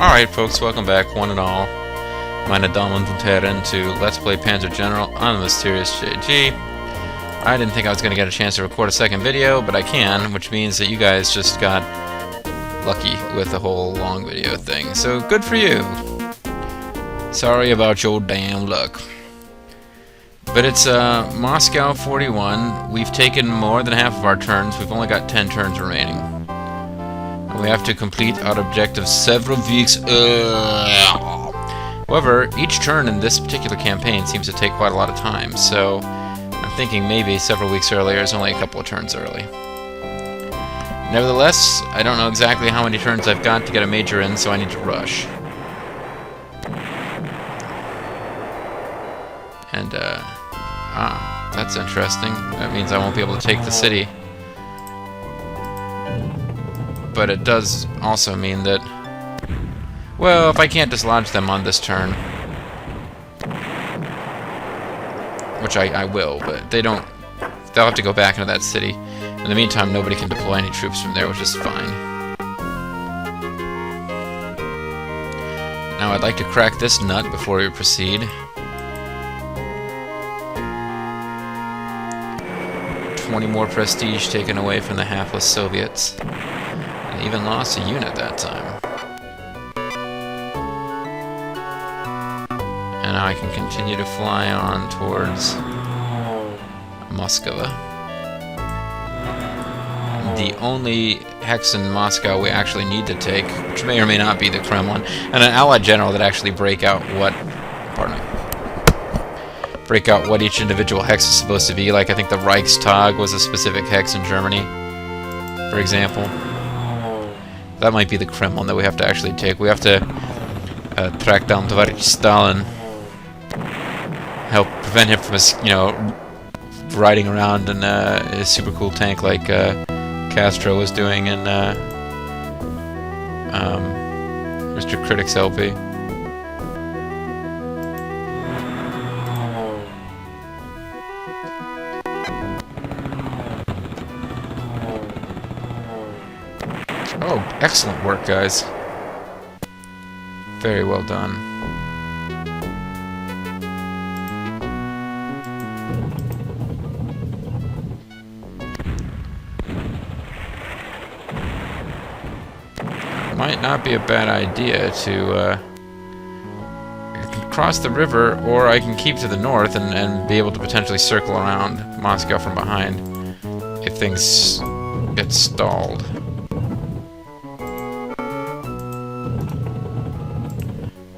Alright folks, welcome back, one and all. Meine Damen und Herren, to Let's Play Panzer General on the Mysterious JG. I didn't think I was going to get a chance to record a second video, but I can, which means that you guys just got lucky with the whole long video thing. So, good for you. Sorry about your damn luck. But it's Moscow 41. We've taken more than half of our turns. We've only got 10 turns remaining. And we have to complete our objective several weeks. However, each turn in this particular campaign seems to take quite a lot of time, so I'm thinking maybe several weeks earlier is only a couple of turns early. Nevertheless, I don't know exactly how many turns I've got to get a major in, so I need to rush. And, that's interesting. That means I won't be able to take the city. But it does also mean that, well, if I can't dislodge them on this turn, which I will, but they'll have to go back into that city. In the meantime, nobody can deploy any troops from there, which is fine. Now I'd like to crack this nut before we proceed. 20 more prestige taken away from the hapless Soviets. And even lost a unit that time. And now I can continue to fly on towards Moscow. The only hex in Moscow we actually need to take, which may or may not be the Kremlin, and an Allied general that actually break out what each individual hex is supposed to be. Like, I think the Reichstag was a specific hex in Germany, for example. That might be the Kremlin that we have to actually take. We have to track down Tovarich Stalin, help prevent him from, riding around in a super cool tank like Castro was doing in Mr. Critic's LP. Oh, excellent work, guys. Very well done. Might not be a bad idea to cross the river, or I can keep to the north and be able to potentially circle around Moscow from behind if things get stalled.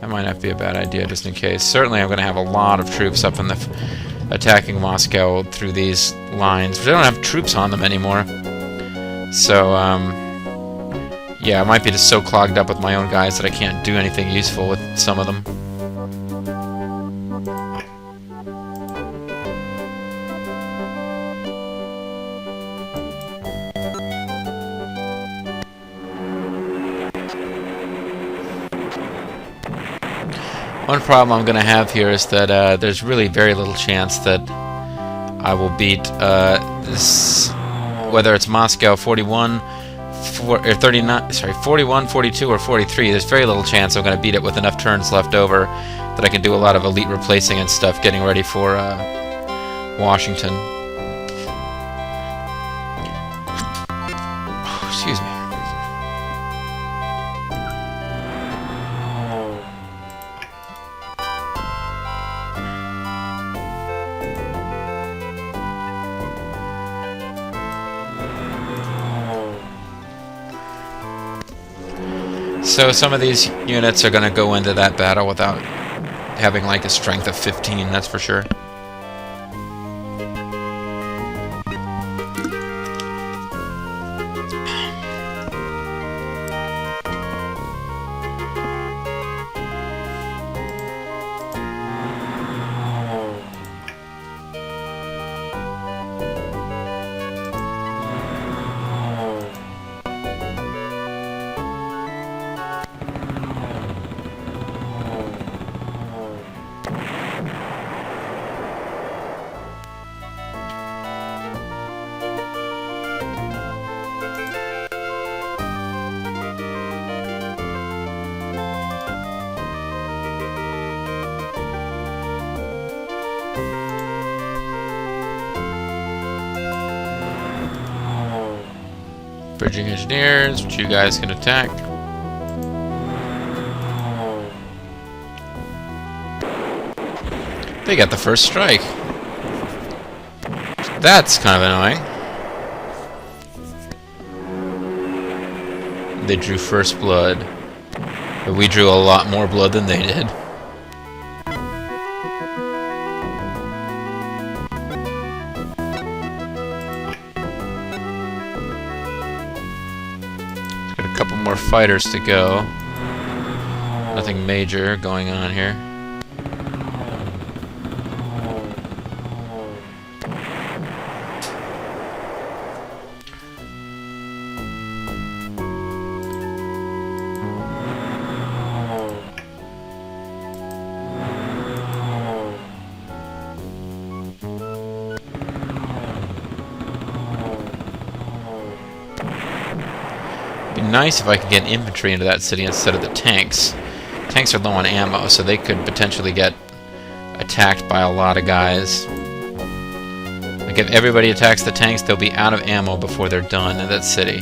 That might not be a bad idea, just in case. Certainly I'm going to have a lot of troops up in the attacking Moscow through these lines, but I don't have troops on them anymore. So, yeah, I might be just so clogged up with my own guys that I can't do anything useful with some of them. One problem I'm going to have here is that there's really very little chance that I will beat this, whether it's Moscow 41, 41, 42, or 43. There's very little chance I'm going to beat it with enough turns left over that I can do a lot of elite replacing and stuff, getting ready for Washington. Excuse me. So some of these units are going to go into that battle without having like a strength of 15, that's for sure. bridging engineers, which you guys can attack. They got the first strike. That's kind of annoying. They drew first blood, but we drew a lot more blood than they did. Got a couple more fighters to go. Nothing major going on here. Nice if I could get infantry into that city instead of the tanks. Tanks are low on ammo, so they could potentially get attacked by a lot of guys. Like if everybody attacks the tanks, they'll be out of ammo before they're done in that city.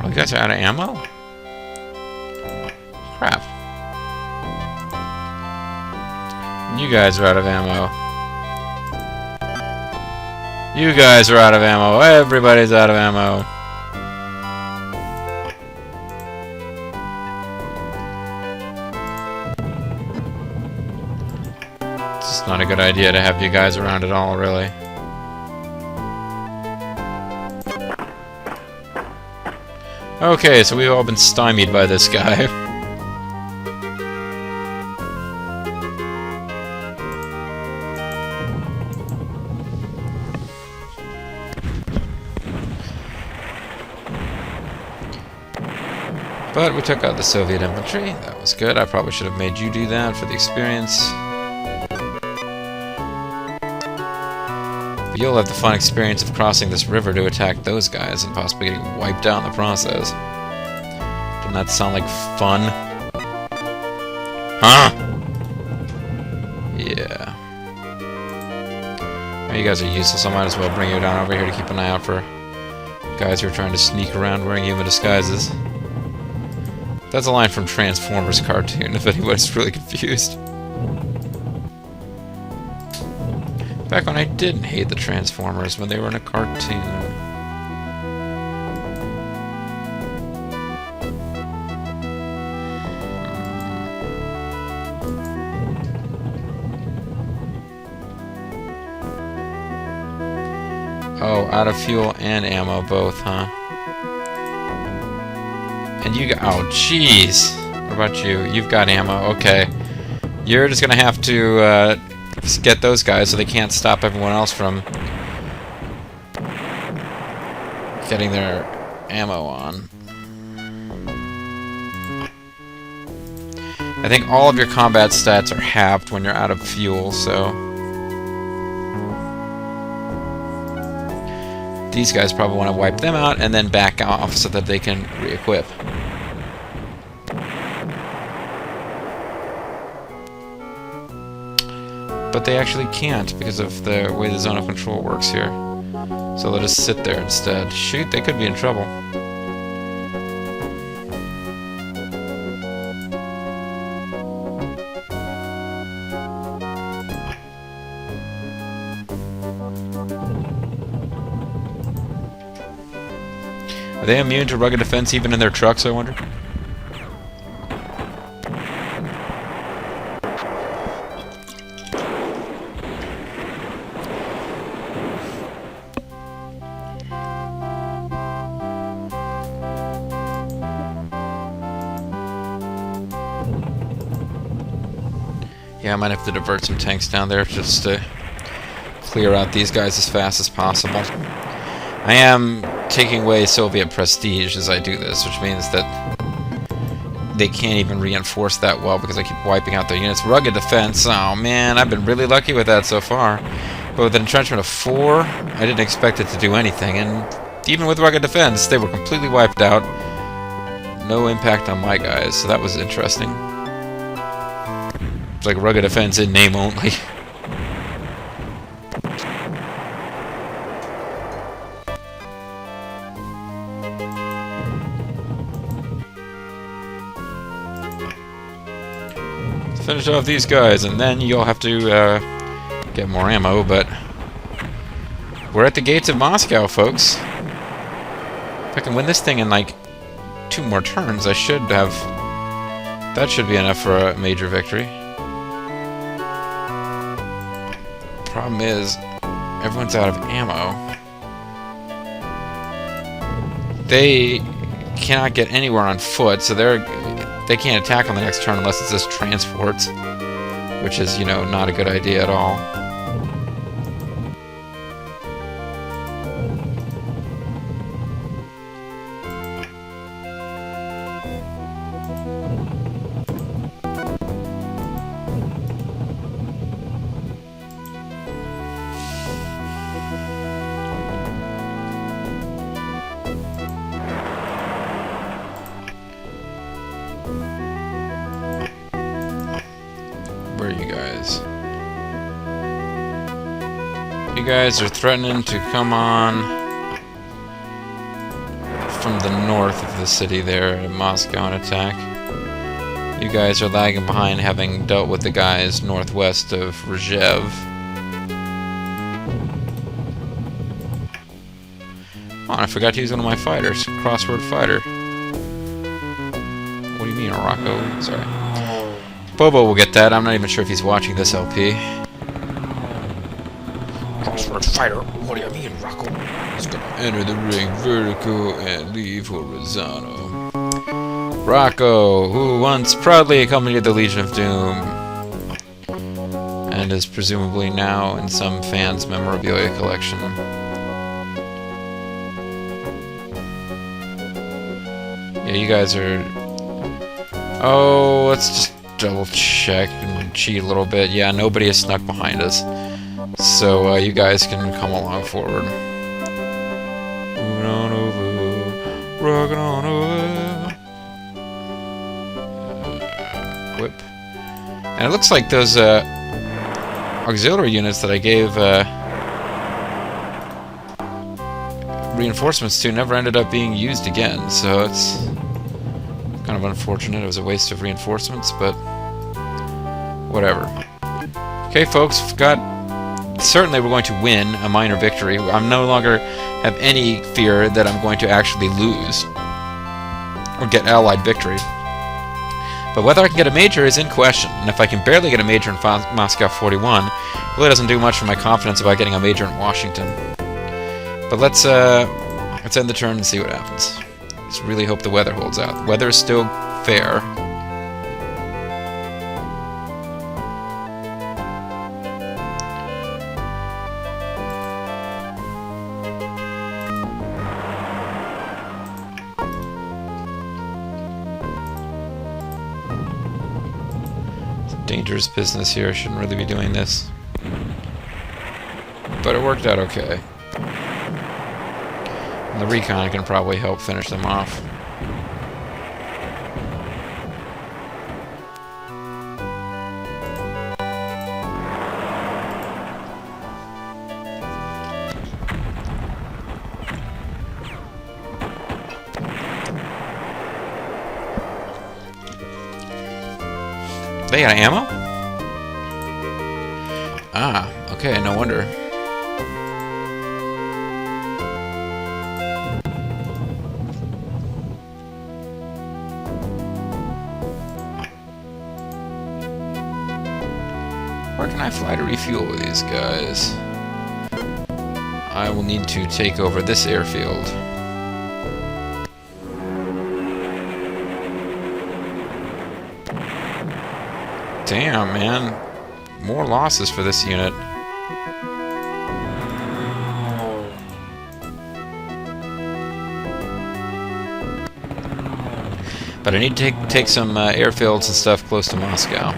You guys are out of ammo? Crap. You guys are out of ammo. You guys are out of ammo. Everybody's out of ammo. It's not a good idea to have you guys around at all, really. Okay, so we've all been stymied by this guy. But we took out the Soviet infantry. That was good. I probably should have made you do that for the experience. But you'll have the fun experience of crossing this river to attack those guys and possibly getting wiped out in the process. Doesn't that sound like fun? Huh? Yeah. Well, you guys are useless. I might as well bring you down over here to keep an eye out for guys who are trying to sneak around wearing human disguises. That's a line from Transformers cartoon, if anybody's really confused. Back when I didn't hate the Transformers, when they were in a cartoon. Oh, out of fuel and ammo both, huh? And you got... oh, jeez! What about you? You've got ammo, okay. You're just gonna have to, get those guys so they can't stop everyone else from getting their ammo on. I think all of your combat stats are halved when you're out of fuel, so these guys probably want to wipe them out and then back off so that they can re-equip. But they actually can't because of the way the zone of control works here. So they'll just sit there instead. Shoot, they could be in trouble. Are they immune to rugged defense even in their trucks, I wonder? Yeah, I might have to divert some tanks down there just to clear out these guys as fast as possible. I am taking away Soviet prestige as I do this, which means that they can't even reinforce that well because I keep wiping out their units. Rugged defense, oh man, I've been really lucky with that so far. But with an entrenchment of 4, I didn't expect it to do anything, and even with rugged defense, they were completely wiped out. No impact on my guys, so that was interesting. It's like rugged defense in name only. Finish off these guys, and then you'll have to get more ammo, but we're at the gates of Moscow, folks. If I can win this thing in like 2 more turns, I should have... That should be enough for a major victory. Problem is, everyone's out of ammo. They cannot get anywhere on foot, so they can't attack on the next turn unless it's just transports, which is, you know, not a good idea at all. Where are you guys? You guys are threatening to come on from the north of the city there in Moscow and attack. You guys are lagging behind, having dealt with the guys northwest of Rzhev. Oh, I forgot to use one of my fighters. Crossword fighter. What do you mean, Rocco? Sorry. Bobo will get that. I'm not even sure if he's watching this LP. Crossword fighter? What do you mean, Rocco? He's gonna enter the ring vertical and leave horizontal. Rocco, who once proudly accompanied the Legion of Doom, and is presumably now in some fan's memorabilia collection. Yeah, you guys are... Oh, let's just double check and cheat a little bit. Yeah, nobody has snuck behind us, so you guys can come along forward. Moving on over, rocking on over. Whip. And it looks like those auxiliary units that I gave reinforcements to never ended up being used again, so it's kind of unfortunate. It was a waste of reinforcements, but whatever. Okay, folks, certainly we're going to win a minor victory. I'm no longer have any fear that I'm going to actually lose or get allied victory. But whether I can get a major is in question, and if I can barely get a major in Moscow 41, it really doesn't do much for my confidence about getting a major in Washington. But let's end the turn and see what happens. Just really hope the weather holds out. The weather is still fair. It's a dangerous business here. I shouldn't really be doing this. But it worked out okay. And the recon can probably help finish them off. They got ammo? Ah, okay, no wonder. Where can I fly to refuel with these guys? I will need to take over this airfield. Damn, man. More losses for this unit. But I need to take some airfields and stuff close to Moscow.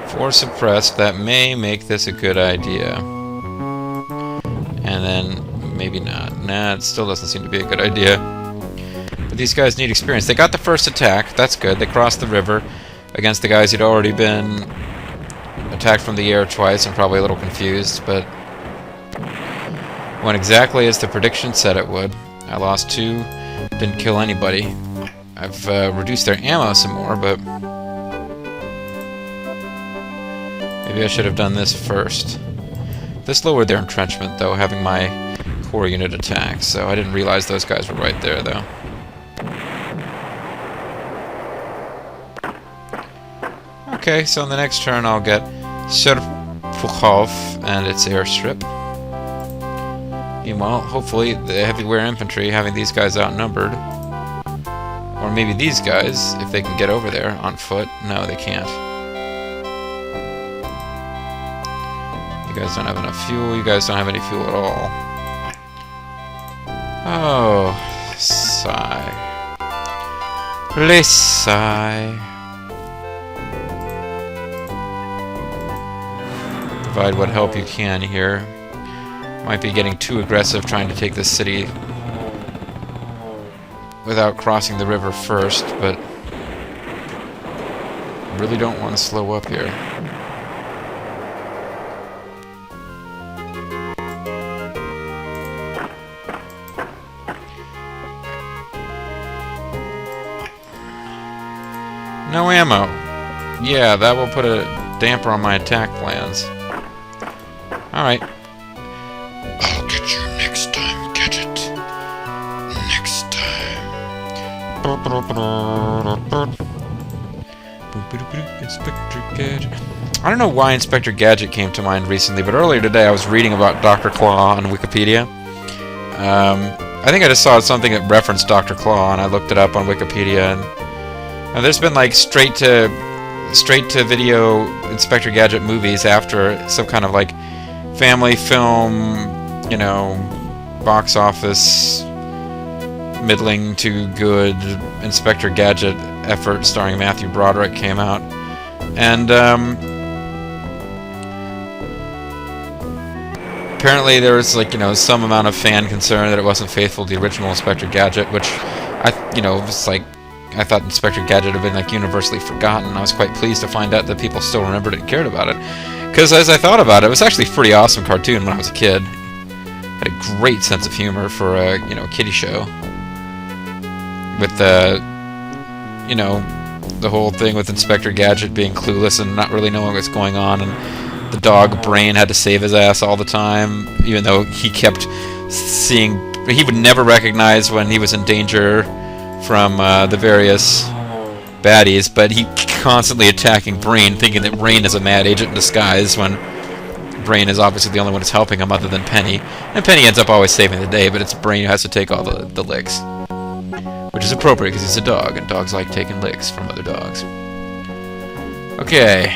Force suppressed, that may make this a good idea. And then, maybe not. Nah, it still doesn't seem to be a good idea. But these guys need experience. They got the first attack, that's good. They crossed the river against the guys who'd already been attacked from the air twice and probably a little confused, but went exactly as the prediction said it would. I lost 2, didn't kill anybody. I've reduced their ammo some more, but maybe I should have done this first. This lowered their entrenchment, though, having my core unit attack, so I didn't realize those guys were right there, though. Okay, so in the next turn I'll get Serpukhov and its airstrip. Meanwhile, hopefully the heavyweight infantry, having these guys outnumbered, or maybe these guys, if they can get over there on foot. No, they can't. You guys don't have enough fuel. You guys don't have any fuel at all. Oh, sigh. Please sigh. Provide what help you can here. Might be getting too aggressive trying to take this city without crossing the river first, but I really don't want to slow up here. No ammo. Yeah, that will put a damper on my attack plans. Alright. I'll get you next time, Gadget. Next time. Inspector Gadget. I don't know why Inspector Gadget came to mind recently, but earlier today I was reading about Dr. Claw on Wikipedia. I think I just saw something that referenced Dr. Claw, and I looked it up on Wikipedia, and there's been like straight to video Inspector Gadget movies after some kind of like family film, you know, box office middling to good Inspector Gadget effort starring Matthew Broderick came out, and apparently there was like, you know, some amount of fan concern that it wasn't faithful to the original Inspector Gadget, which was like, I thought Inspector Gadget had been like universally forgotten. I was quite pleased to find out that people still remembered it and cared about it. Because as I thought about it, it was actually a pretty awesome cartoon when I was a kid. Had a great sense of humor for a, you know, kiddie show. With the, you know, the whole thing with Inspector Gadget being clueless and not really knowing what's going on, and the dog Brain had to save his ass all the time, even though he kept seeing, he would never recognize when he was in danger from the various baddies, but he constantly attacking Brain, thinking that Brain is a mad agent in disguise, when Brain is obviously the only one who's helping him other than Penny. And Penny ends up always saving the day, but it's Brain who has to take all the licks. Which is appropriate, because he's a dog, and dogs like taking licks from other dogs. Okay,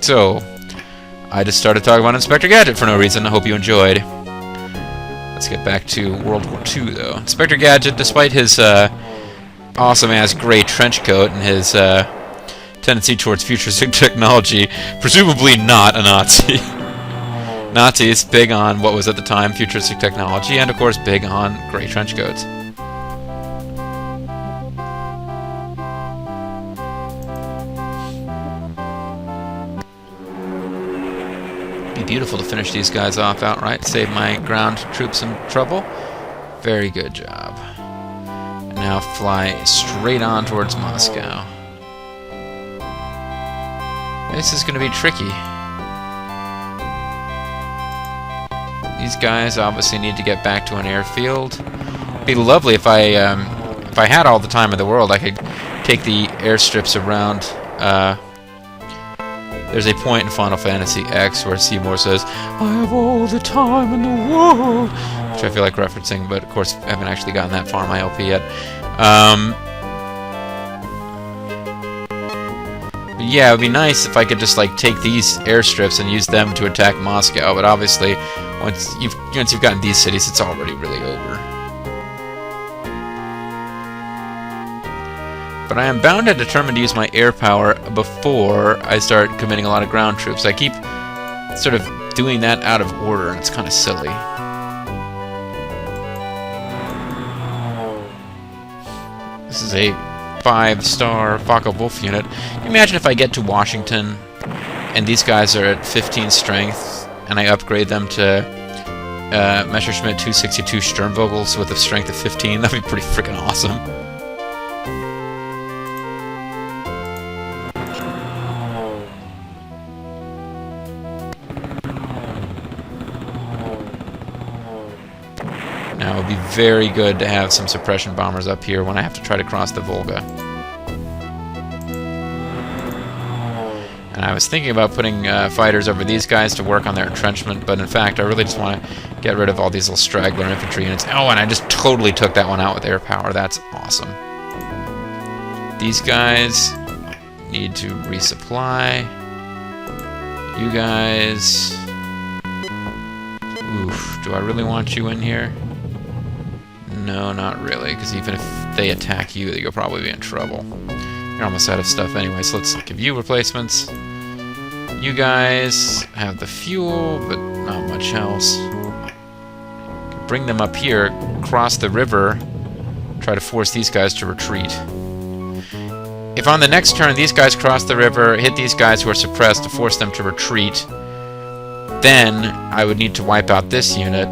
so I just started talking about Inspector Gadget for no reason. I hope you enjoyed. Let's get back to World War II, though. Inspector Gadget, despite his awesome-ass gray trench coat and his tendency towards futuristic technology, presumably not a Nazi. Nazis big on what was at the time futuristic technology, and of course big on gray trench coats. Be beautiful to finish these guys off outright, save my ground troops some trouble. Very good job. And now fly straight on towards Moscow. This is going to be tricky. These guys obviously need to get back to an airfield. It'd be lovely if I had all the time in the world, I could take the airstrips around. There's a point in Final Fantasy X where Seymour says, "I have all the time in the world which I feel like referencing, but of course I haven't actually gotten that far in my LP yet. But yeah, it would be nice if I could just like take these airstrips and use them to attack Moscow, but obviously once you've gotten these cities, it's already really over. But I am bound and determined to use my air power before I start committing a lot of ground troops. I keep sort of doing that out of order, and it's kind of silly. This is a 5-star Focke-Wulf unit. Can you imagine if I get to Washington and these guys are at 15 strength and I upgrade them to Messerschmitt 262 Sturmvogels with a strength of 15? That'd be pretty freaking awesome. Now, it would be very good to have some suppression bombers up here when I have to try to cross the Volga. And I was thinking about putting fighters over these guys to work on their entrenchment, but in fact, I really just want to get rid of all these little straggler infantry units. Oh, and I just totally took that one out with air power. That's awesome. These guys need to resupply. You guys... Oof, do I really want you in here? No, not really, because even if they attack you, you'll probably be in trouble. You're almost out of stuff anyway, so let's give you replacements. You guys have the fuel, but not much else. Bring them up here, cross the river, try to force these guys to retreat. If on the next turn these guys cross the river, hit these guys who are suppressed to force them to retreat, then I would need to wipe out this unit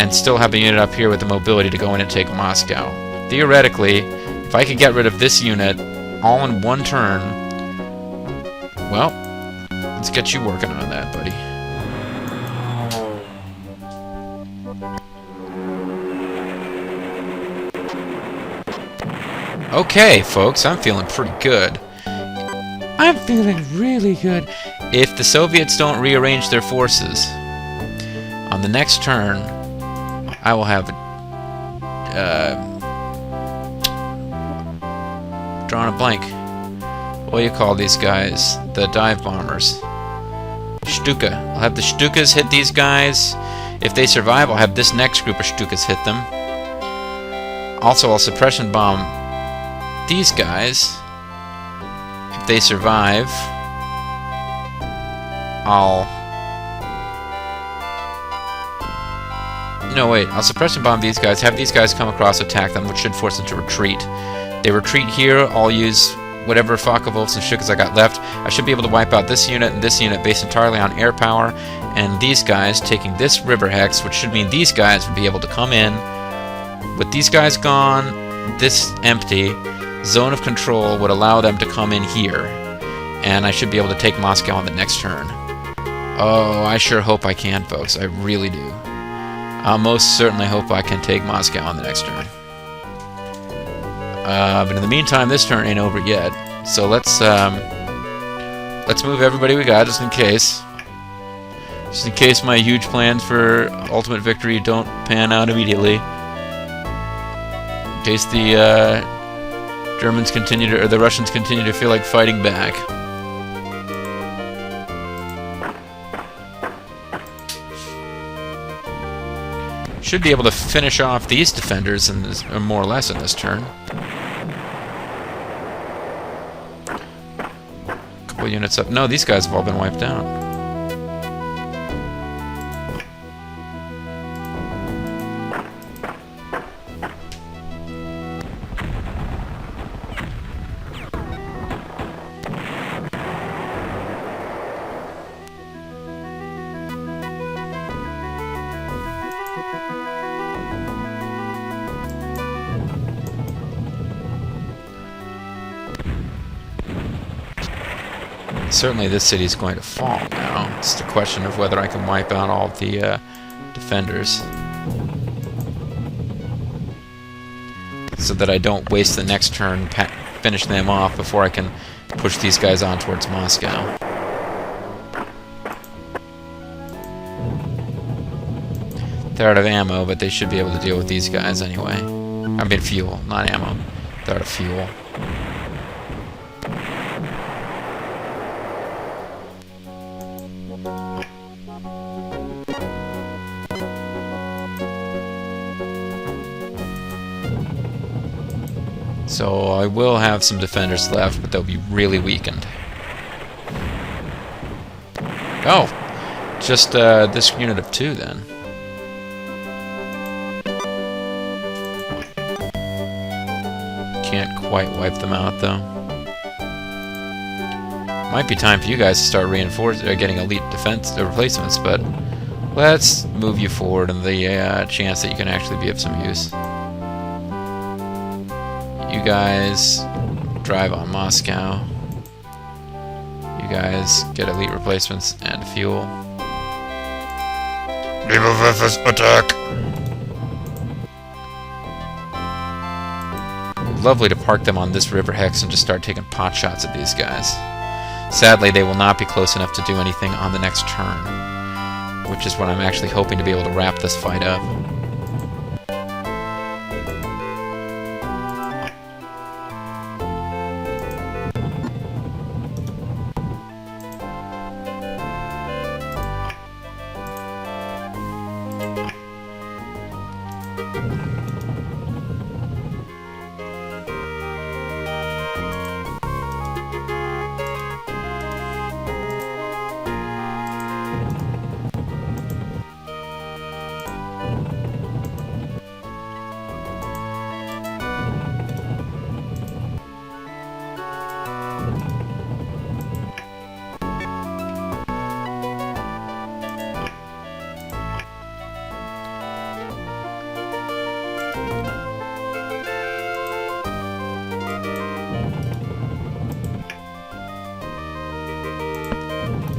and still have a unit up here with the mobility to go in and take Moscow. Theoretically, if I could get rid of this unit all in one turn, well, let's get you working on that, buddy. Okay, folks, I'm feeling pretty good. I'm feeling really good. If the Soviets don't rearrange their forces, on the next turn, I will have drawn a blank. What do you call these guys? The dive bombers. Stuka. I'll have the Stukas hit these guys. If they survive, I'll have this next group of Stukas hit them. Also, I'll suppression bomb these guys. If they survive, I'll... No, wait. I'll suppression bomb these guys, have these guys come across, attack them, which should force them to retreat. They retreat here, I'll use whatever Focke-Wulfs and Stukas I got left. I should be able to wipe out this unit and this unit based entirely on air power, and these guys taking this river hex, which should mean these guys would be able to come in. With these guys gone, this empty, zone of control would allow them to come in here, and I should be able to take Moscow on the next turn. Oh, I sure hope I can, folks. I really do. I'll most certainly hope I can take Moscow on the next turn. But in the meantime, this turn ain't over yet. So let's move everybody we got, just in case. Just in case my huge plans for ultimate victory don't pan out immediately. In case the Germans continue to, or the Russians continue to feel like fighting back. Should be able to finish off these defenders in this, or more or less in this turn. Couple units up. No, these guys have all been wiped out. Certainly this city is going to fall now. It's the question of whether I can wipe out all the defenders. So that I don't waste the next turn, finish them off before I can push these guys on towards Moscow. They're out of ammo, but they should be able to deal with these guys anyway. I mean fuel, not ammo. They're out of fuel. So I will have some defenders left, but they'll be really weakened. Oh! Just this unit of 2 then. Can't quite wipe them out though. Might be time for you guys to start getting elite defense replacements, but let's move you forward in the chance that you can actually be of some use. You guys drive on Moscow. You guys get elite replacements and fuel. Attack! Lovely to park them on this river hex and just start taking pot shots at these guys. Sadly, they will not be close enough to do anything on the next turn, which is what I'm actually hoping to be able to wrap this fight up.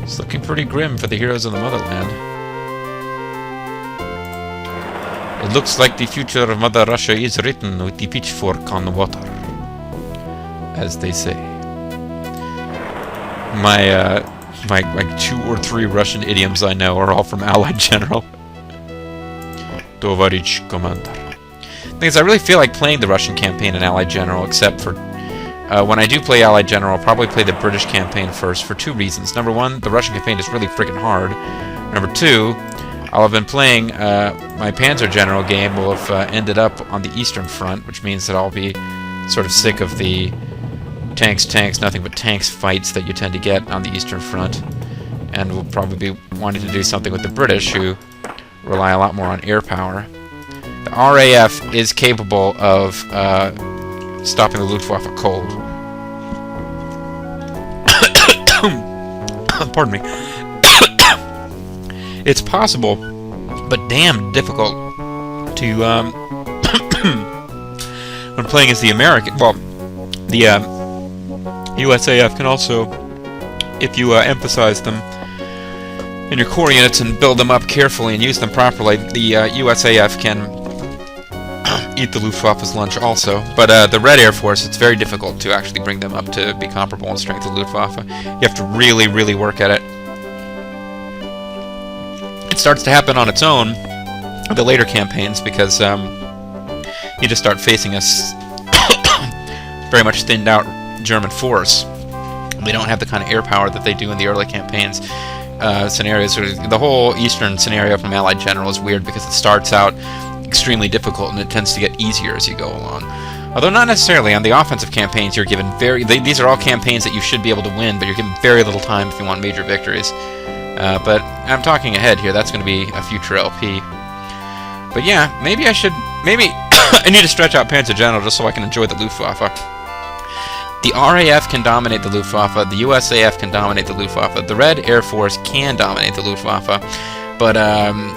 It's looking pretty grim for the heroes of the motherland. It looks like the future of Mother Russia is written with the pitchfork on the water, as they say. My 2 or 3 Russian idioms I know are all from Allied General. Tovarich Commander. The thing is, I really feel like playing the Russian campaign in Allied General, except for when I do play Allied General, I'll probably play the British campaign first for 2 reasons. Number 1, the Russian campaign is really freaking hard. Number 2, I'll have been playing my Panzer General game will have ended up on the Eastern Front, which means that I'll be sort of sick of the tanks, nothing but tanks fights that you tend to get on the Eastern Front. And we'll probably be wanting to do something with the British, who rely a lot more on air power. The RAF is capable of stopping the Luftwaffe cold. Pardon me. It's possible, but damn difficult to when playing as the American. Well, the USAF can also, if you emphasize them in your core units and build them up carefully and use them properly, the USAF can eat the Luftwaffe's lunch also. But the Red Air Force, it's very difficult to actually bring them up to be comparable in strength to Luftwaffe. You have to really, really work at it. It starts to happen on its own in the later campaigns because you just start facing a very much thinned out German force. They don't have the kind of air power that they do in the early campaigns. Scenarios. The whole Eastern scenario from Allied General is weird because it starts out extremely difficult and it tends to get easier as you go along. Although not necessarily. On the offensive campaigns, you're given these are all campaigns that you should be able to win, but you're given very little time if you want major victories. But I'm talking ahead here. That's going to be a future LP. But yeah, maybe I need to stretch out Panzer General just so I can enjoy the Luftwaffe. The RAF can dominate the Luftwaffe, the USAF can dominate the Luftwaffe, the Red Air Force can dominate the Luftwaffe, but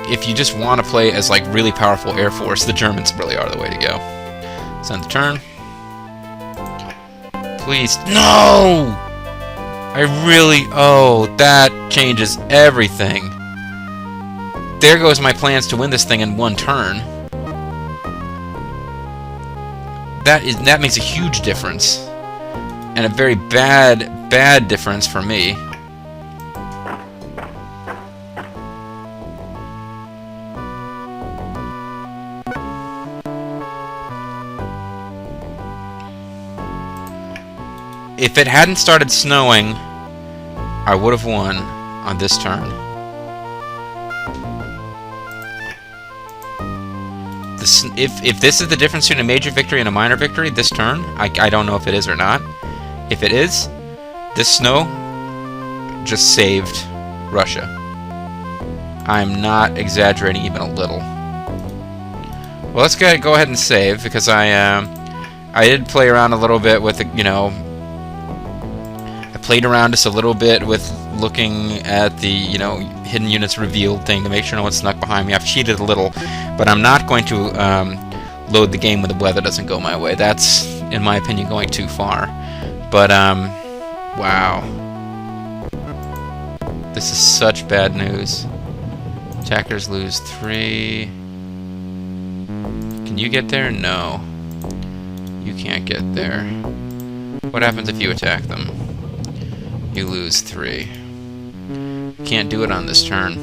if you just want to play as like really powerful Air Force, the Germans really are the way to go. Send the turn. Please. No! That changes everything. There goes my plans to win this thing in 1 turn. That makes a huge difference. And a very bad difference for me. If it hadn't started snowing, I would have won on this turn. If this is the difference between a major victory and a minor victory this turn, I don't know if it is or not. If it is, this snow just saved Russia. I'm not exaggerating even a little. Well, let's go ahead and save, because I did play around a little bit with the, you know, I played around just a little bit with looking at the, you know, hidden units revealed thing to make sure no one snuck behind me. I've cheated a little, but I'm not going to load the game when the weather doesn't go my way. That's, in my opinion, going too far. But, wow. This is such bad news. Attackers lose 3. Can you get there? No. You can't get there. What happens if you attack them? You lose 3. Can't do it on this turn.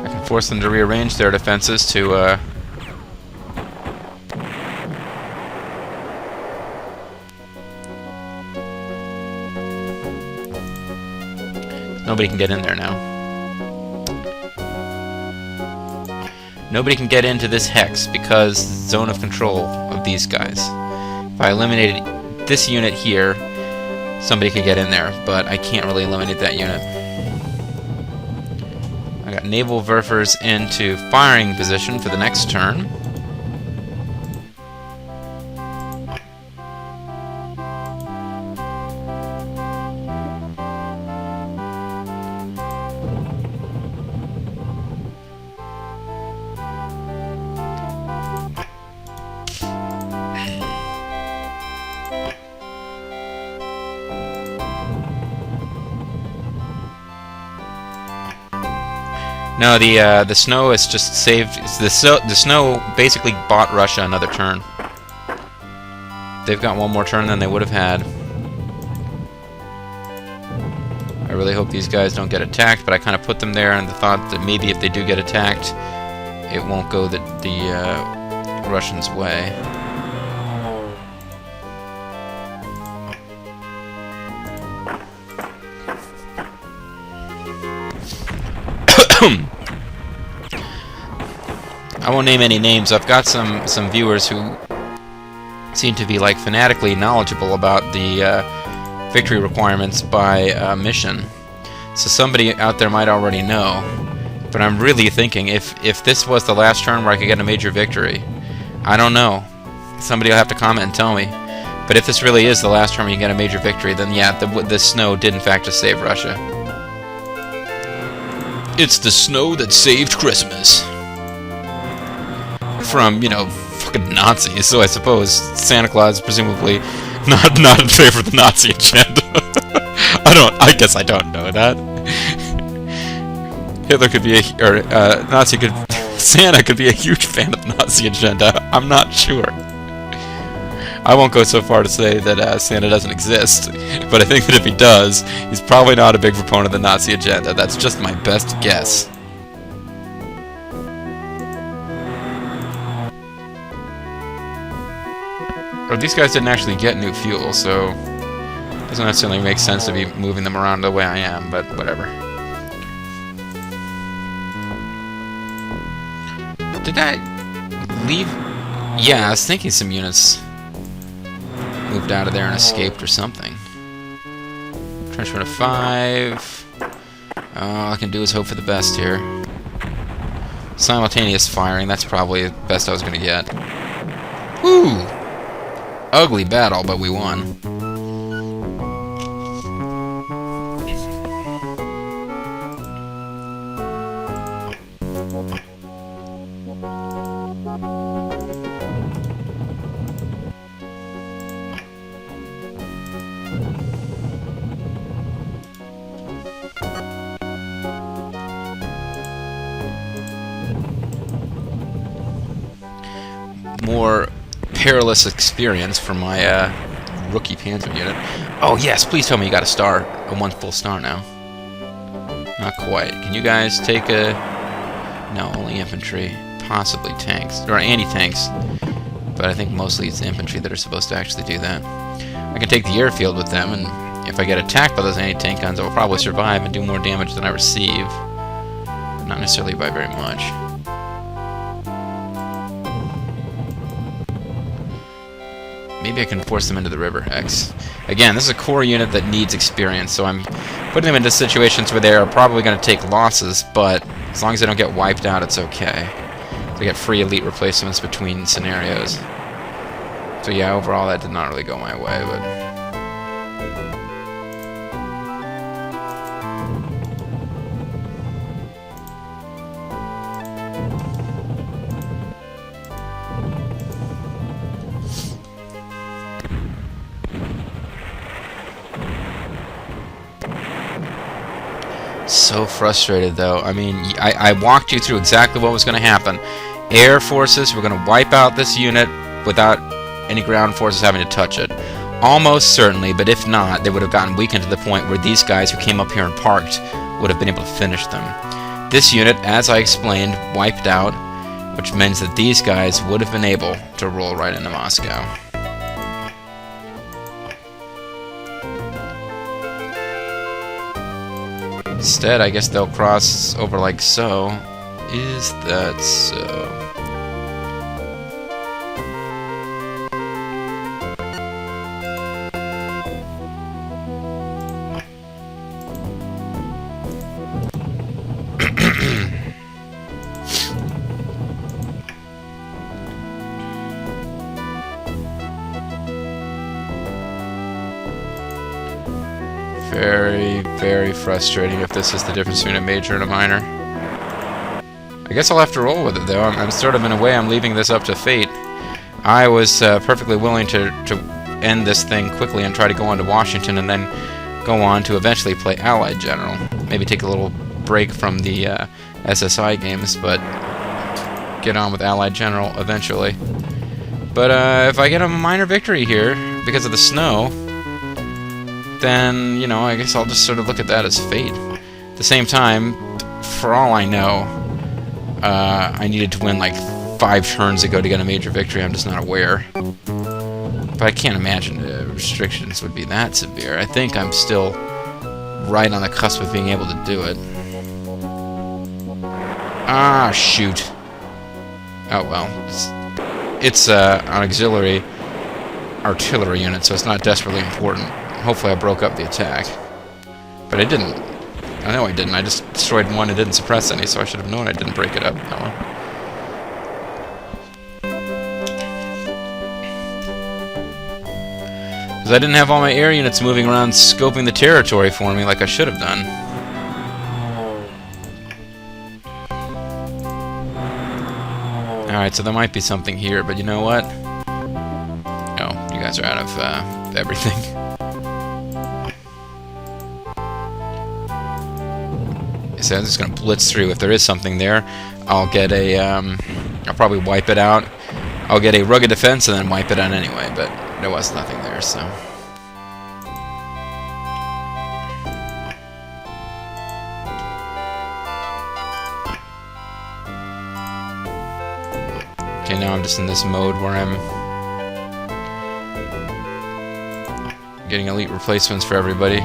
I can force them to rearrange their defenses to nobody can get in there now. Nobody can get into this hex because zone of control of these guys. If I eliminated this unit here, somebody could get in there, but I can't really eliminate that unit. I got naval Werfers into firing position for the next turn. No, the snow is just saved. The snow basically bought Russia another turn. They've got one more turn than they would have had. I really hope these guys don't get attacked, but I kind of put them there in the thought that maybe if they do get attacked, it won't go the Russians' way. I won't name any names. I've got some viewers who seem to be like fanatically knowledgeable about the victory requirements by mission. So somebody out there might already know. But I'm really thinking if this was the last turn where I could get a major victory, I don't know. Somebody will have to comment and tell me. But if this really is the last turn where you get a major victory, then yeah, the snow did in fact just save Russia. It's the snow that saved Christmas. From, you know, fucking Nazis, so I suppose Santa Claus presumably not in favor of the Nazi agenda. I guess I don't know that. Hitler could be Santa could be a huge fan of the Nazi agenda. I'm not sure. I won't go so far to say that Santa doesn't exist, but I think that if he does, he's probably not a big proponent of the Nazi agenda. That's just my best guess. Or these guys didn't actually get new fuel, so it doesn't necessarily make sense to be moving them around the way I am, but whatever. Did I leave? Yeah, I was thinking some units moved out of there and escaped or something. Trenchment of 5. All I can do is hope for the best here. Simultaneous firing, that's probably the best I was going to get. Woo! Ugly battle, but we won. More perilous experience for my rookie Panzer unit. Oh, yes, please tell me you got a star. A 1 full star now. Not quite. Can you guys take a... No, only infantry. Possibly tanks. Or anti-tanks. But I think mostly it's the infantry that are supposed to actually do that. I can take the airfield with them, and if I get attacked by those anti-tank guns, I will probably survive and do more damage than I receive. Not necessarily by very much. Maybe I can force them into the river X. Again, this is a core unit that needs experience, so I'm putting them into situations where they are probably going to take losses, but as long as they don't get wiped out, it's okay. They get free elite replacements between scenarios. So yeah, overall that did not really go my way, but... So frustrated, though. I mean, I walked you through exactly what was going to happen. Air forces were going to wipe out this unit without any ground forces having to touch it. Almost certainly, but if not, they would have gotten weakened to the point where these guys who came up here and parked would have been able to finish them. This unit, as I explained, wiped out, which means that these guys would have been able to roll right into Moscow. Instead, I guess they'll cross over like so. Is that so? Very, very frustrating if this is the difference between a major and a minor. I guess I'll have to roll with it, though. I'm sort of, in a way, I'm leaving this up to fate. I was perfectly willing to end this thing quickly and try to go on to Washington and then go on to eventually play Allied General. Maybe take a little break from the SSI games, but get on with Allied General eventually. But if I get a minor victory here because of the snow, then, you know, I guess I'll just sort of look at that as fate. At the same time, for all I know, I needed to win like 5 turns ago to get a major victory. I'm just not aware. But I can't imagine the restrictions would be that severe. I think I'm still right on the cusp of being able to do it. Ah, shoot. Oh, well. It's an auxiliary artillery unit, so it's not desperately important. Hopefully I broke up the attack. But I didn't. I know I didn't. I just destroyed one and didn't suppress any, so I should have known I didn't break it up. Oh well. Because I didn't have all my air units moving around scoping the territory for me like I should have done. Alright, so there might be something here, but you know what? No, you guys are out of everything. So I'm just going to blitz through. If there is something there, I'll get a, I'll probably wipe it out. I'll get a rugged defense and then wipe it out anyway, but there was nothing there, so. Okay, now I'm just in this mode where I'm getting elite replacements for everybody.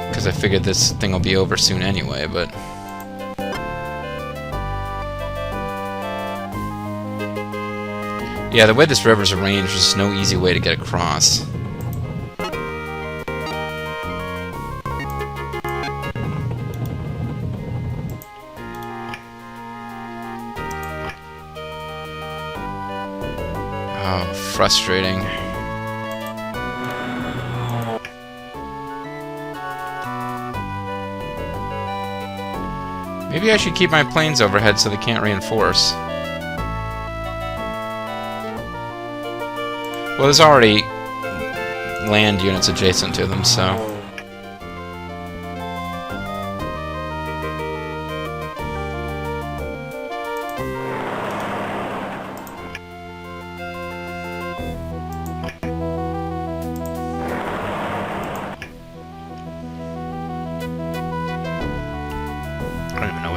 Because I figured this thing will be over soon anyway, but... Yeah, the way this river's arranged, there's no easy way to get across. Oh, frustrating. Maybe I should keep my planes overhead so they can't reinforce. Well, there's already land units adjacent to them, so...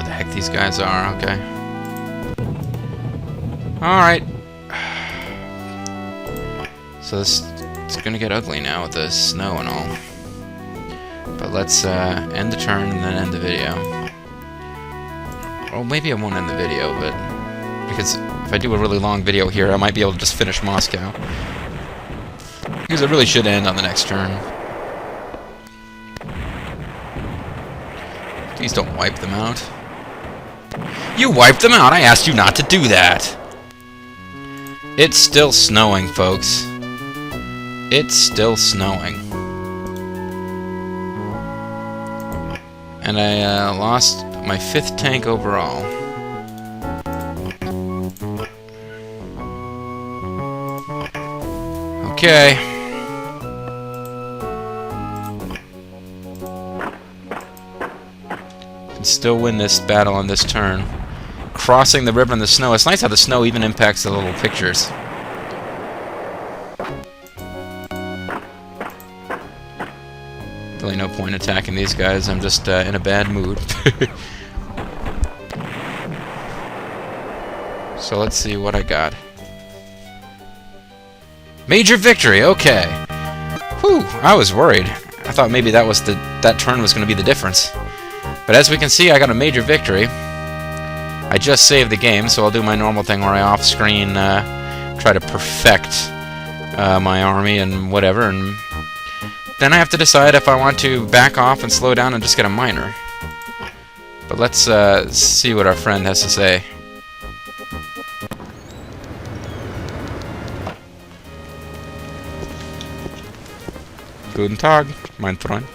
the heck these guys are, okay. Alright. So it's gonna get ugly now with the snow and all. But let's end the turn and then end the video. Well, maybe I won't end the video, but... because if I do a really long video here, I might be able to just finish Moscow. Because it really should end on the next turn. Please don't wipe them out. You wiped them out! I asked you not to do that! It's still snowing, folks. It's still snowing. And I lost my 5th tank overall. Okay. Can still win this battle on this turn. Crossing the river in the snow. It's nice how the snow even impacts the little pictures. Really no point attacking these guys. I'm just in a bad mood. So let's see what I got. Major victory, okay. Whew, I was worried. I thought maybe that turn was going to be the difference. But as we can see, I got a major victory. I just saved the game, so I'll do my normal thing where I off-screen try to perfect my army and whatever, and then I have to decide if I want to back off and slow down and just get a minor. But let's see what our friend has to say. Guten Tag, mein Freund.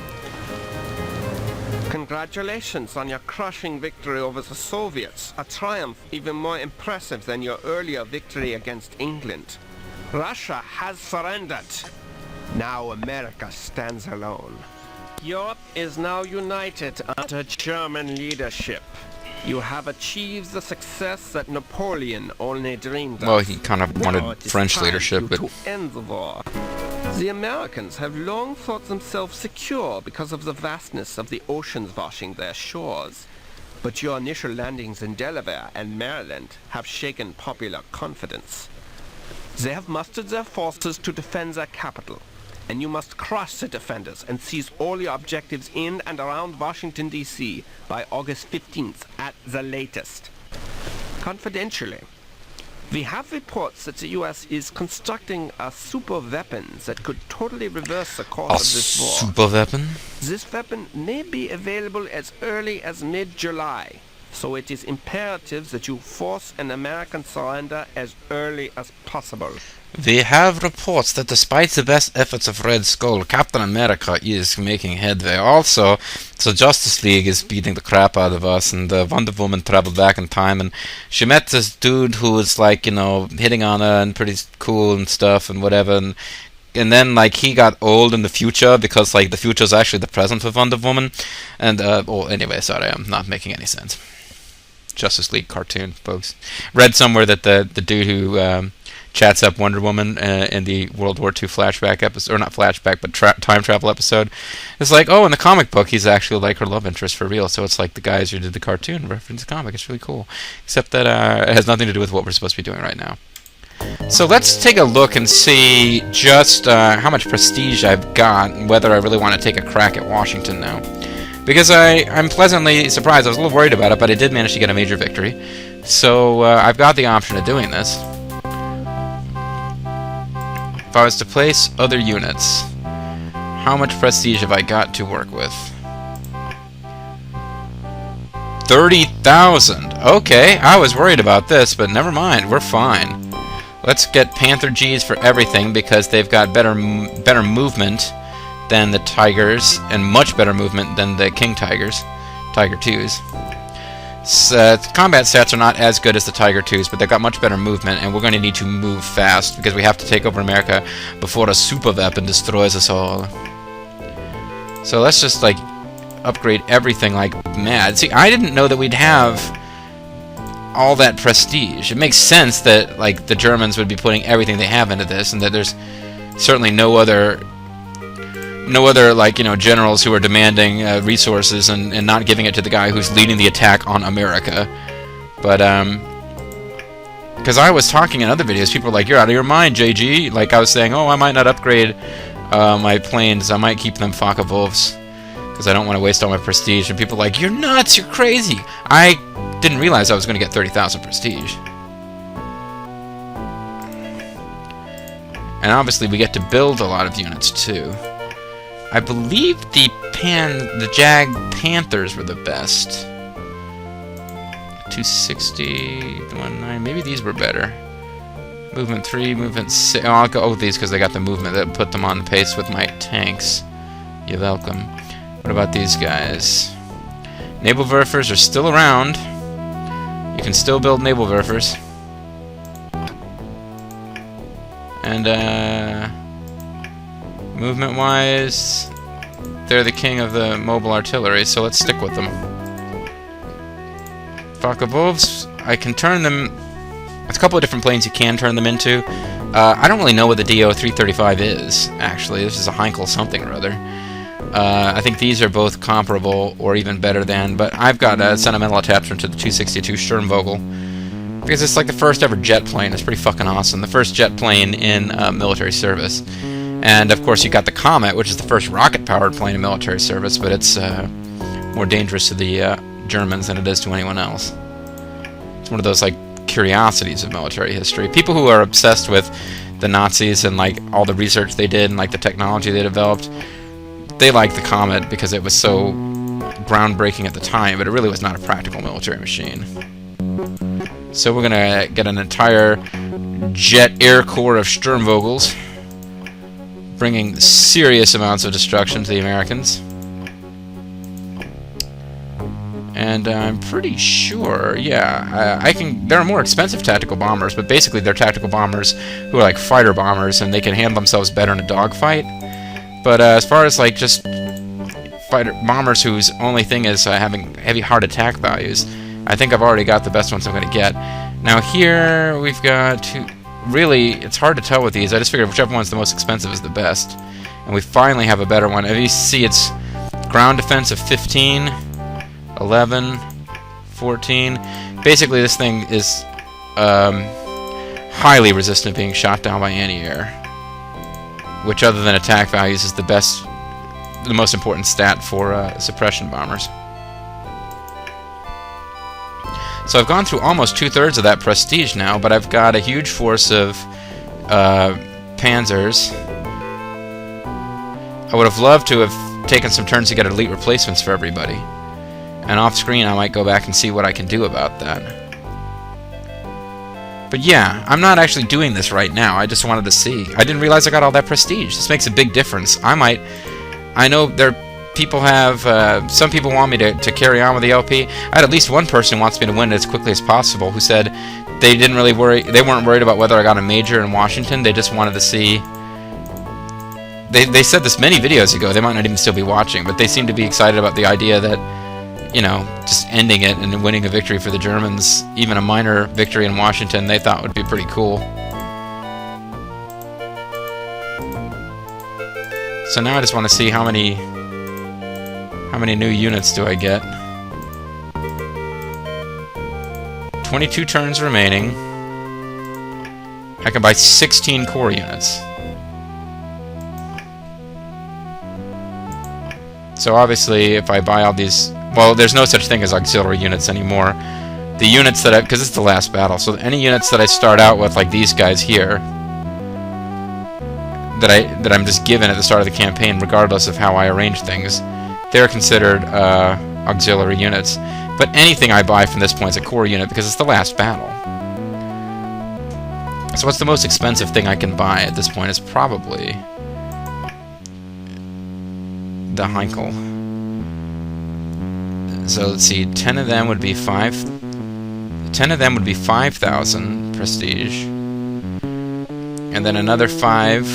Congratulations on your crushing victory over the Soviets, a triumph even more impressive than your earlier victory against England. Russia has surrendered. Now America stands alone. Europe is now united under German leadership. You have achieved the success that Napoleon only dreamed of. Well, he kind of wanted French leadership, but... to end the war. The Americans have long thought themselves secure because of the vastness of the oceans washing their shores. But your initial landings in Delaware and Maryland have shaken popular confidence. They have mustered their forces to defend their capital, and you must crush the defenders and seize all your objectives in and around Washington, D.C. by August 15th at the latest. Confidentially, we have reports that the U.S. is constructing a super weapon that could totally reverse the course of this war. A super weapon? This weapon may be available as early as mid-July, so it is imperative that you force an American surrender as early as possible. We have reports that despite the best efforts of Red Skull, Captain America is making headway. Also, the Justice League is beating the crap out of us, and Wonder Woman traveled back in time, and she met this dude who was like, you know, hitting on her and pretty cool and stuff and whatever, and then, like, he got old in the future because, like, the future is actually the present with Wonder Woman. And, well, anyway, sorry, I'm not making any sense. Justice League cartoon, folks. Read somewhere that the dude who chats up Wonder Woman in the World War II flashback episode, or not flashback, but time travel episode, is like, oh, in the comic book, he's actually like her love interest for real. So it's like the guys who did the cartoon reference the comic. It's really cool. Except that it has nothing to do with what we're supposed to be doing right now. So let's take a look and see just how much prestige I've got and whether I really want to take a crack at Washington now. Because I'm pleasantly surprised. I was a little worried about it, but I did manage to get a major victory. So I've got the option of doing this. If I was to place other units, how much prestige have I got to work with? 30,000! Okay, I was worried about this, but never mind, we're fine. Let's get Panther Gs for everything, because they've got better movement than the Tigers, and much better movement than the King Tigers, Tiger 2s. Combat stats are not as good as the Tiger 2s, but they've got much better movement, and we're going to need to move fast, because we have to take over America before a super weapon destroys us all. So let's just, like, upgrade everything like mad. See, I didn't know that we'd have all that prestige. It makes sense that, like, the Germans would be putting everything they have into this, and that there's certainly no other no other, like, you know, generals who are demanding resources and not giving it to the guy who's leading the attack on America. But because I was talking in other videos, people were like, "You're out of your mind, JG." Like I was saying, "Oh, I might not upgrade my planes. I might keep them Focke-Wulfs because I don't want to waste all my prestige." And people were like, "You're nuts. You're crazy." I didn't realize I was going to get 30,000 prestige. And obviously, we get to build a lot of units too. I believe the Jag Panthers were the best. 260, 19. Maybe these were better. Movement 3, movement 6. Oh, I'll go with these because they got the movement that put them on the pace with my tanks. You're welcome. What about these guys? Nebelwerfers are still around. You can still build Nebelwerfers. And, movement-wise, they're the king of the mobile artillery, so let's stick with them. Focke-Wulfs, I can turn them... There's a couple of different planes you can turn them into. I don't really know what the DO-335 is, actually. This is a Heinkel something or other. I think these are both comparable, or even better than, but I've got a sentimental attachment to the 262 Sturmvogel, because it's like the first ever jet plane. It's pretty fucking awesome. The first jet plane in military service. And, of course, you got the Comet, which is the first rocket-powered plane in military service, but it's more dangerous to the Germans than it is to anyone else. It's one of those, like, curiosities of military history. People who are obsessed with the Nazis and, like, all the research they did and, like, the technology they developed, they like the Comet because it was so groundbreaking at the time, but it really was not a practical military machine. So we're gonna get an entire jet air corps of Sturmvogels, bringing serious amounts of destruction to the Americans. And I'm pretty sure, yeah, I can. There are more expensive tactical bombers, but basically they're tactical bombers who are like fighter bombers, and they can handle themselves better in a dogfight. But as far as like just fighter bombers whose only thing is having heavy hard attack values, I think I've already got the best ones I'm going to get. Now here we've got two. Really, it's hard to tell with these. I just figured whichever one's the most expensive is the best. And we finally have a better one. As you see, it's ground defense of 15, 11, 14. Basically, this thing is highly resistant to being shot down by anti-air, which, other than attack values, is the most important stat for suppression bombers. So I've gone through almost 2/3 of that prestige now, but I've got a huge force of Panzers. I would have loved to have taken some turns to get elite replacements for everybody. And off screen I might go back and see what I can do about that. But yeah, I'm not actually doing this right now. I just wanted to see. I didn't realize I got all that prestige. This makes a big difference. I know people have, some people want me to carry on with the LP. I had at least one person who wants me to win it as quickly as possible, who said they didn't really worry, they weren't worried about whether I got a major in Washington, they just wanted to see, they said this many videos ago, they might not even still be watching, but they seem to be excited about the idea that, you know, just ending it and winning a victory for the Germans, even a minor victory in Washington, they thought would be pretty cool. So now I just want to see how many new units do I get. 22 turns remaining. I can buy 16 core units. So obviously, if I buy all these... Well, there's no such thing as auxiliary units anymore. The units that because it's the last battle, so any units that I start out with, like these guys here, that I'm just given at the start of the campaign, regardless of how I arrange things, they're considered auxiliary units. But anything I buy from this point is a core unit because it's the last battle. So what's the most expensive thing I can buy at this point is probably the Heinkel. So let's see, 10 of them would be 5,000 prestige. And then another 5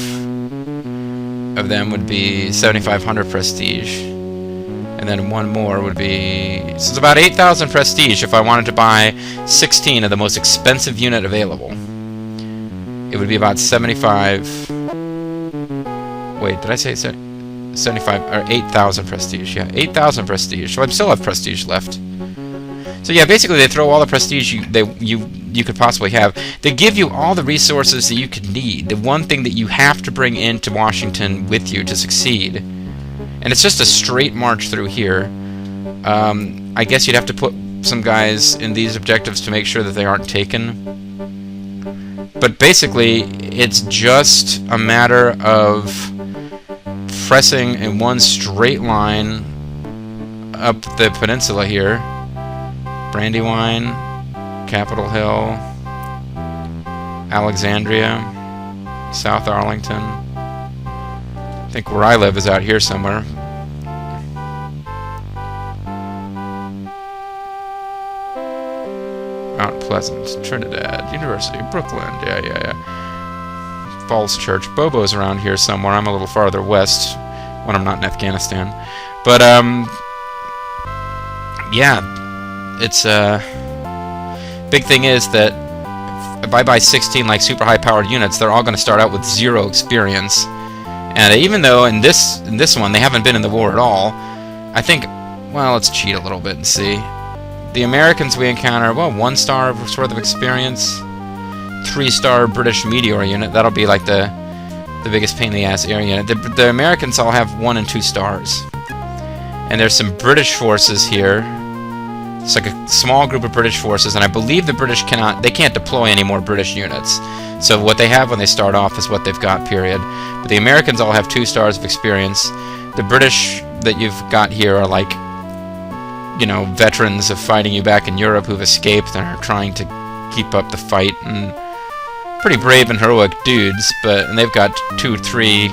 of them would be 7,500 prestige. And then one more would be... So it's about 8,000 prestige if I wanted to buy 16 of the most expensive unit available. It would be about 75... Wait, did I say 75 75 or 8,000 prestige. Yeah, 8,000 prestige. So I still have prestige left. So yeah, basically they throw all the prestige you could possibly have. They give you all the resources that you could need. The one thing that you have to bring into Washington with you to succeed. And it's just a straight march through here. I guess you'd have to put some guys in these objectives to make sure that they aren't taken. But basically, it's just a matter of pressing in one straight line up the peninsula here. Brandywine, Capitol Hill, Alexandria, South Arlington. I think where I live is out here somewhere. Mount Pleasant, Trinidad, University, Brooklyn, yeah. Falls Church. Bobo's around here somewhere. I'm a little farther west when I'm not in Afghanistan. But, yeah, it's, big thing is that if I buy 16, like, super high-powered units, they're all going to start out with 0 experience. And even though in this one they haven't been in the war at all, I think, well, let's cheat a little bit and see. The Americans we encounter, well, 1 star worth of experience, 3-star British Meteor unit. That'll be like the biggest pain in the ass air unit. The Americans all have 1 and 2 stars, and there's some British forces here. It's like a small group of British forces, and I believe the British can't deploy any more British units. So what they have when they start off is what they've got, period. But the Americans all have 2 stars of experience. The British that you've got here are like, you know, veterans of fighting you back in Europe who've escaped and are trying to keep up the fight, and pretty brave and heroic dudes, and they've got 2 or 3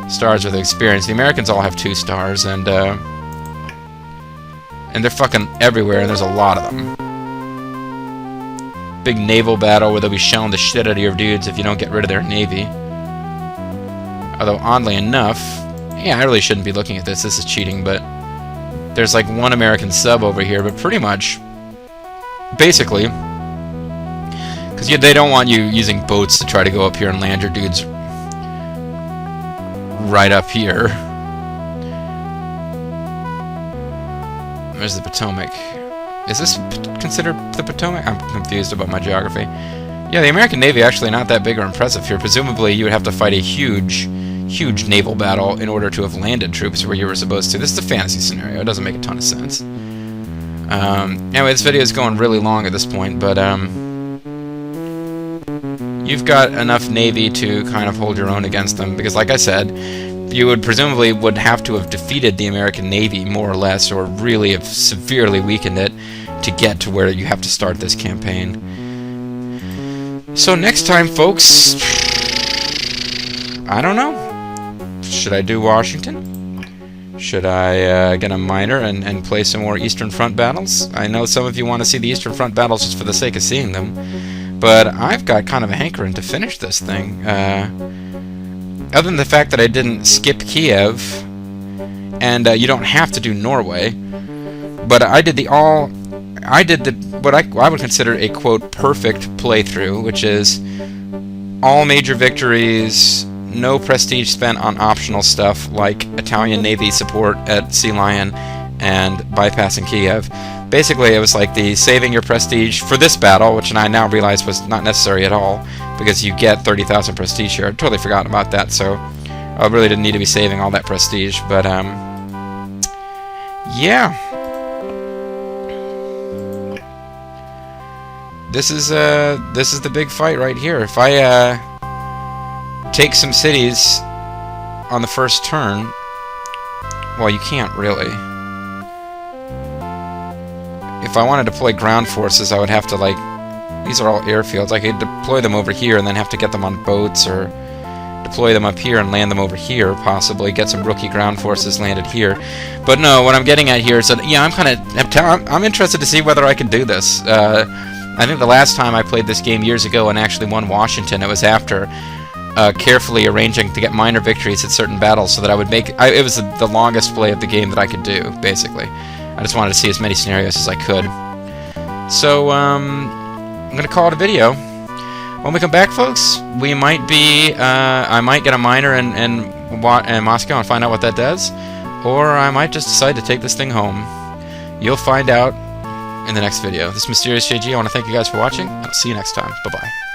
stars with experience. The Americans all have 2 stars, and they're fucking everywhere, and there's a lot of them. Big naval battle where they'll be shelling the shit out of your dudes if you don't get rid of their navy. Although, oddly enough, yeah, I really shouldn't be looking at this. This is cheating, but there's like 1 American sub over here, but pretty much, basically, because they don't want you using boats to try to go up here and land your dudes right up here. There's the Potomac. Is this considered the Potomac? I'm confused about my geography. Yeah, the American Navy actually not that big or impressive here. Presumably, you would have to fight a huge naval battle in order to have landed troops where you were supposed to. This is a fantasy scenario. It doesn't make a ton of sense. Anyway, this video is going really long at this point, but you've got enough Navy to kind of hold your own against them, because like I said, you would presumably have to have defeated the American Navy, more or less, or really have severely weakened it to get to where you have to start this campaign. So next time, folks, I don't know. Should I do Washington? Should I get a minor and play some more Eastern Front battles? I know some of you want to see the Eastern Front battles just for the sake of seeing them, but I've got kind of a hankering to finish this thing. Other than the fact that I didn't skip Kiev, and you don't have to do Norway, but I did what I would consider a, quote, perfect playthrough, which is all major victories, no prestige spent on optional stuff like Italian Navy support at Sea Lion and bypassing Kiev. Basically, it was like the saving your prestige for this battle, which I now realize was not necessary at all, because you get 30,000 prestige here. I'd totally forgotten about that, so I really didn't need to be saving all that prestige, but, yeah. This is the big fight right here. If I, take some cities on the first turn, well, you can't really. If I wanted to deploy ground forces, I would have to, like, these are all airfields. I could deploy them over here and then have to get them on boats, or deploy them up here and land them over here, possibly get some rookie ground forces landed here. But no, what I'm getting at here is that, yeah, I'm interested to see whether I can do this. I think the last time I played this game years ago and actually won Washington, it was after carefully arranging to get minor victories at certain battles so that I would make... it was the longest play of the game that I could do, basically. I just wanted to see as many scenarios as I could. So, I'm going to call it a video. When we come back, folks, we might be... I might get a minor and Moscow and find out what that does, or I might just decide to take this thing home. You'll find out in the next video. This is Mysterious JG. I want to thank you guys for watching, and I'll see you next time. Bye-bye.